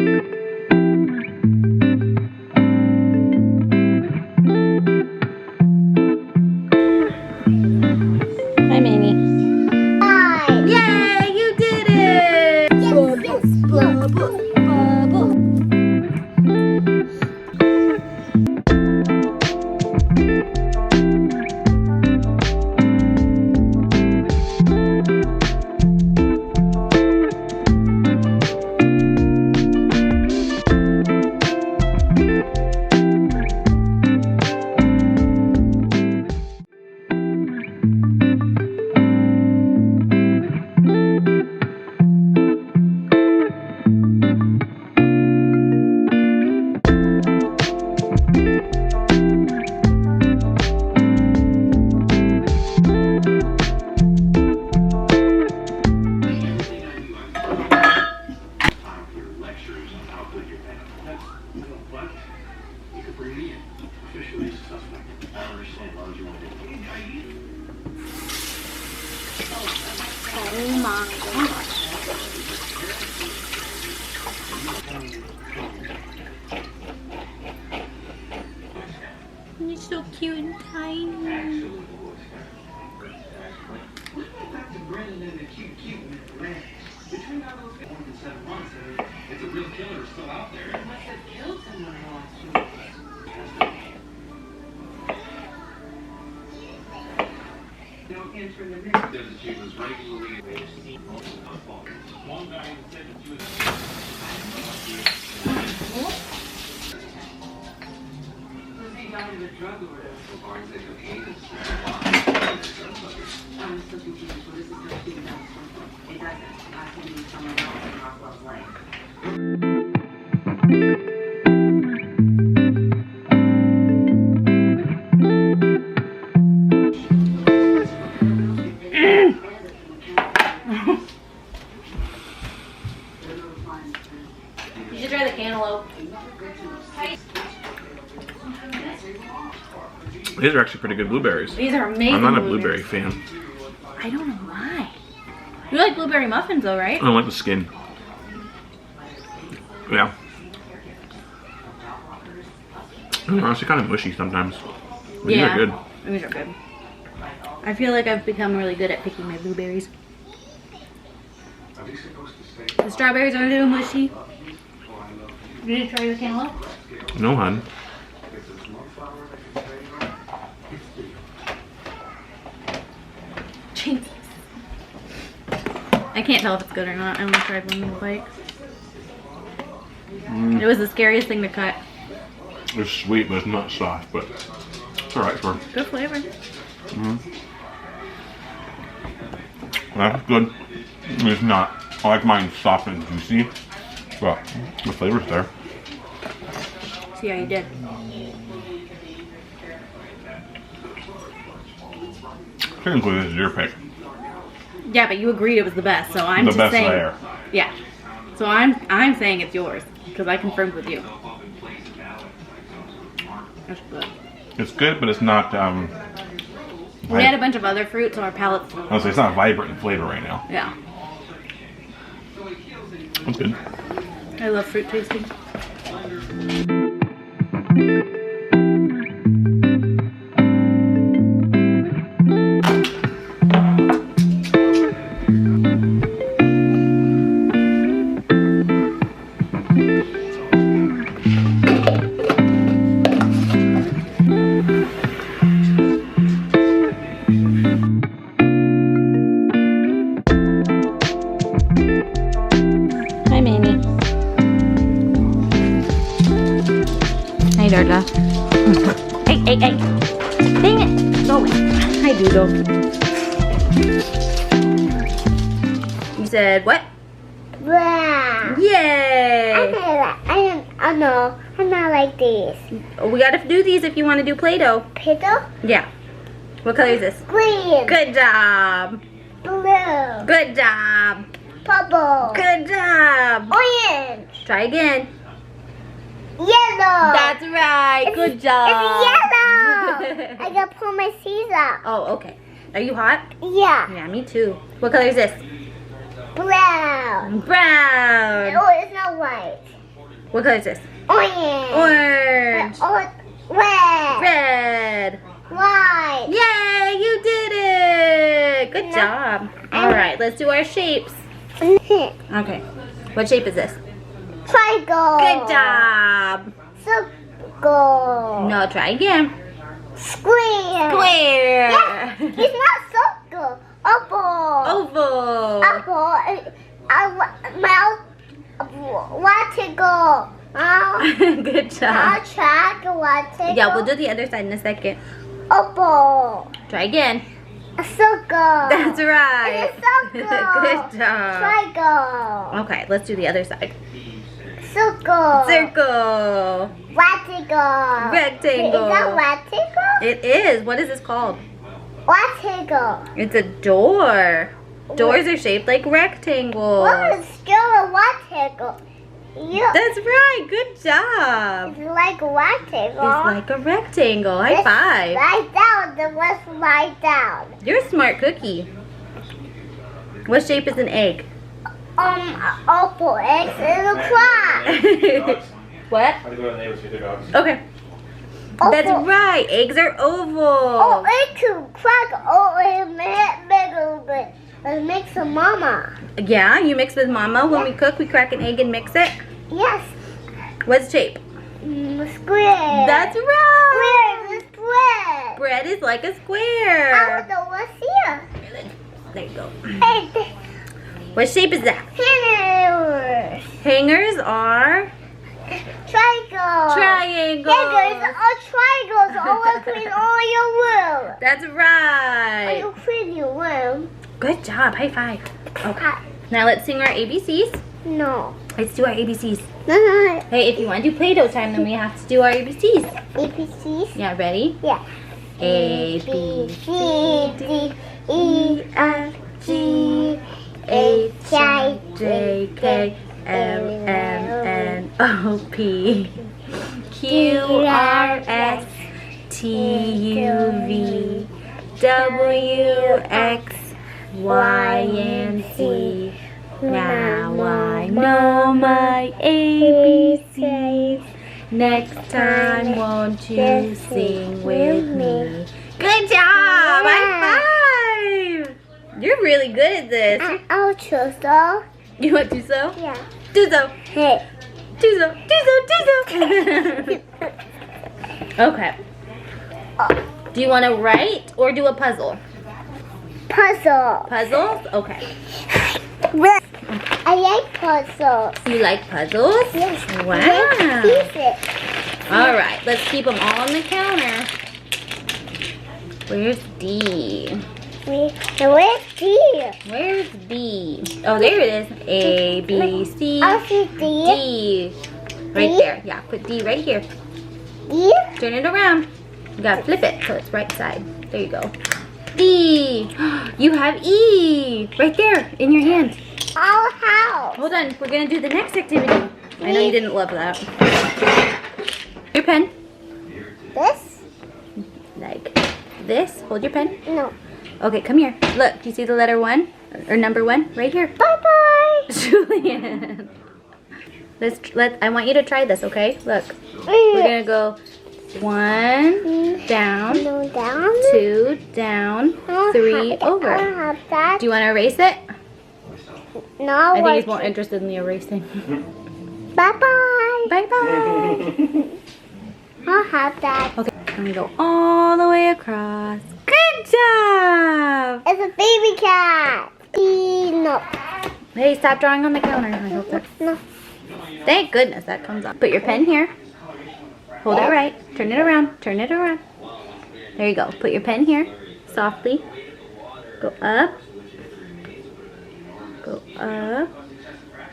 Hi, Manny. Hi. Yay, you did it! Yes, yes, bubble, bubble. Oh my gosh. You're so cute and tiny. It's a real killer still out there. It must have killed someone in the last few months. Don't enter the mix. Says that she was regularly seen multiple times. One guy even said that she was. Was he died of a drug overdose? So far as they cocaine and I'm so confused. What does this have to do with that? It doesn't. I can be someone else in Rockwell's life. You should try the cantaloupe. These are actually pretty good blueberries. These are amazing. I'm not a blueberry fan. I don't know why. You like blueberry muffins though, right? I don't like the skin. Yeah. They're honestly kind of mushy sometimes. But these are good. These are good. I feel like I've become really good at picking my blueberries. The strawberries are a little mushy. Did you try the cantaloupe? No, hun. Jesus. I can't tell if it's good or not. I only tried one little bite. It was the scariest thing to cut. It's sweet, but it's not soft, but it's alright for her. Good flavor. That's good. It's not. I like mine soft and juicy, but the flavor's there. See how you did. Technically, this is your pick. Yeah, but you agreed it was the best, so I'm The just best saying. layer. Yeah. So I'm saying it's yours because I confirmed with you. That's good. It's good, but it's not. We had a bunch of other fruit, so our palates. I was say it's not vibrant in flavor right now. Yeah. That's good. I love fruit tasting. Hi, Manny. Hi, Darla. Hey, hey, hey. Dang it. Go away. Hi, Doodle. You said what? Wow. Yay! I know. I'm not like this. We gotta do these if you want to do Play-Doh. Pickle? Yeah. What color is this? Green. Good job. Blue. Good job. Purple. Good job. Orange. Try again. Yellow. That's right. Good job. It's yellow. I gotta pull my sleeves up. Oh, okay. Are you hot? Yeah. Yeah, me too. What color is this? Brown. Brown. Oh, it's not white. What color is this? Orange. Orange. Red. Red. White. Yay, you did it. Good job. All right, let's do our shapes. Okay. What shape is this? Triangle. Good job. Circle. No, try again. Square. Square. Yes, it's not circle. Oval. Oval. Apple. Mouth. Rectangle. Good job. Rectangle. Yeah, we'll do the other side in a second. Oval. Try again. A circle. That's right. It's a circle. Good job. Triangle. Okay, let's do the other side. Circle. Circle. Rectangle. Rectangle. Is that rectangle? It is. What is this called? Rectangle. It's a door. Doors are shaped like rectangles. What is still a rectangle? Yeah. That's right. Good job. It's like a rectangle. It's like a rectangle. High five. Lie down. Then let's lie down. You're a smart cookie. What shape is an egg? Apple, eggs, and a clock. What? How to go to the neighbors with your dogs? Okay. That's right. Eggs are oval. Oh, it can crack. Oh, it make a little bit. Let's mix some mama. Yeah, you mix with mama. When we cook, we crack an egg and mix it. Yes. What's shape? Square. That's right. Square. Square. Bread is like a I square. don't know what's here. There you go. Hey, What shape is that? Hangers. Hangers are Triangle. triangles. Hangers are triangles. All clean all your room. That's All right. you clean your room. Good job. High five. Okay. Now let's sing our ABCs. No. Let's do our ABCs. No. Hey, if you want to do Play-Doh time, then we have to do our ABCs. ABCs. Yeah, ready? Yeah. A, B, C, D, E, F, G, H, I, J, K, L, M, N, O, P, Q, R, S, T, U, V, W, X, Y, and Z. Now I know my ABCs. Next time, won't you sing with me? Good job! High five! You're really good at this. I'll choose so. You want to do so? Yeah. Do so. Hey. Do so. Do so. Do so. Okay. Do you want to write or do a puzzle? Puzzle. Puzzles? Okay. I like puzzles. You like puzzles? Yes. Wow. Pieces. All right. Let's keep them all on the counter. Where's D? Where's D? Where's D? Oh, there it is. A, B, C, I'll see D. D. Right D? there. Yeah, put D right here. D? Turn it around. You gotta flip it so it's right side. There you go. D. You have E. Right there in your hand. Our house. Hold on. We're gonna do the next activity. I know you didn't love that. Your pen. This? Like this. Hold your pen. No. Okay, come here. Look, you see the letter 1? Or number 1? Right here. Bye-bye. Julian. I want you to try this, okay? Look. We're gonna go 1 down, No, down. 2 down, 3 over. I have that. Do you want to erase it? No. I think he's more interested in the erasing. Bye-bye. Bye-bye. I'll have that. Okay, I'm gonna go all the way across. Good job! It's a baby cat. No. Hey, stop drawing on the counter. I hope that. No. Thank goodness that comes up. Put your pen here. Hold it right. Turn it around. Turn it around. There you go. Put your pen here. Softly. Go up. Go up.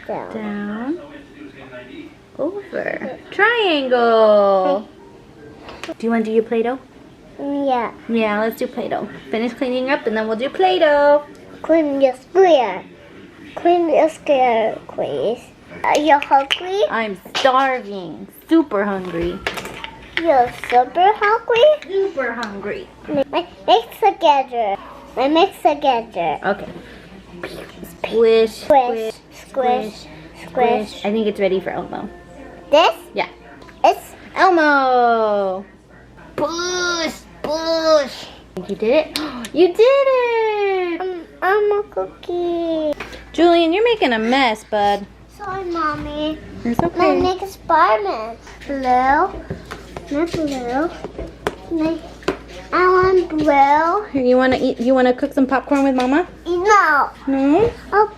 Down. Down. Over. Triangle. Do you want to do your Play-Doh? Yeah. Yeah, let's do Play-Doh. Finish cleaning up and then we'll do Play-Doh. Clean your square. Clean your square, please. Are you hungry? I'm starving. Super hungry. You're super hungry? Super hungry. Mix together. Mix together. Okay. Squish, Squish, squish, squish. I think it's ready for Elmo. this? Yeah. It's Elmo. push, push. You did it. You did it. I'm a cookie. Julian, you're making a mess, bud. Sorry, Mommy. It's I'm okay. make a Spider-Man. Blue. Not blue. I want blue. Here, you wanna eat? You wanna cook some popcorn with Mama? No. No. Oh,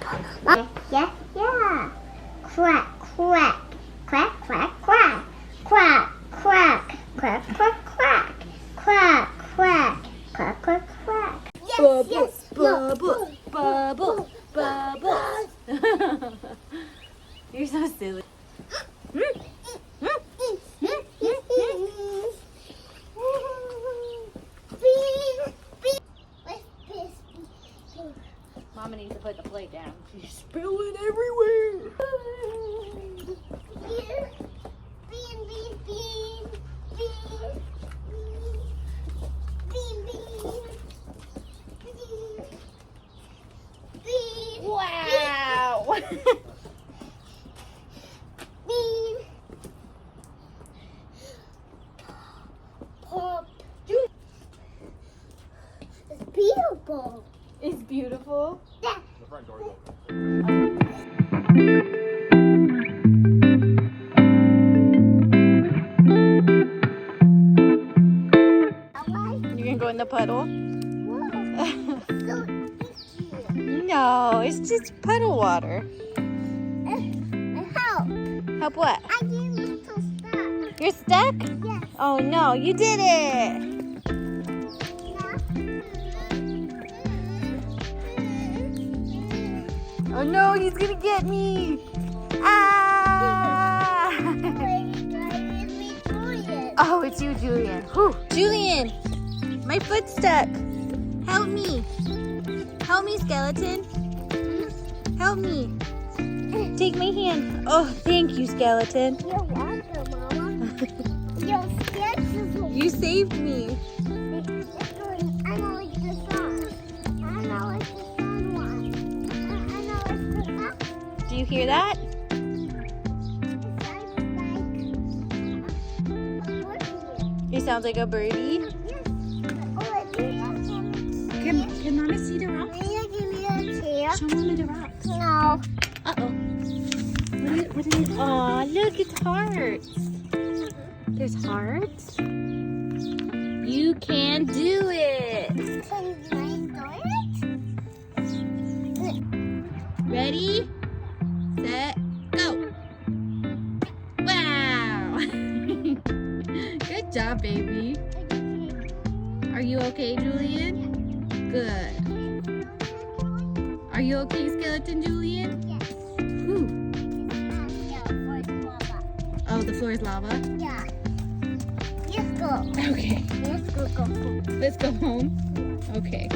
yeah, yeah. Crack, crack, crack, crack, crack, crack, crack, crack, crack, crack, crack, crack, crack, crack, crack. Yes, yes, Bubble, bubble, bubble. You're so silly. Mama needs to put the plate down. She's spilling everywhere. Wow. It's beautiful. It's beautiful. Yeah. The front door's open. You're gonna go in the puddle? So No, it's just puddle water. help. Help what? I get a little stuck. You're stuck? Yes. Oh no, you did it! Oh no, he's gonna get me! Ah! Oh, it's you, Julian. Whew. Julian, my foot's stuck. Help me. Help me, skeleton. Help me. Take my hand. Oh, thank you, skeleton. You're welcome, Mama. Your sketches will You saved me. I know it's the sun. I know it's the sun one. I know it's the sun. Do you hear that? He sounds like a birdie. Can Mama see the rocks? Show Mama the rocks. No. Uh-oh. What is it? Aw, look, it's hearts. There's hearts. You can do it. Can you do it? Ready, set, go. Wow. Good job, baby. Are you okay, Julian? Good. Are you okay, skeleton Julian? Yes. Ooh. Yeah, for the lava. Oh, the floor is lava? Yeah. Let's go. Okay. Let's go. Let's go home. Okay.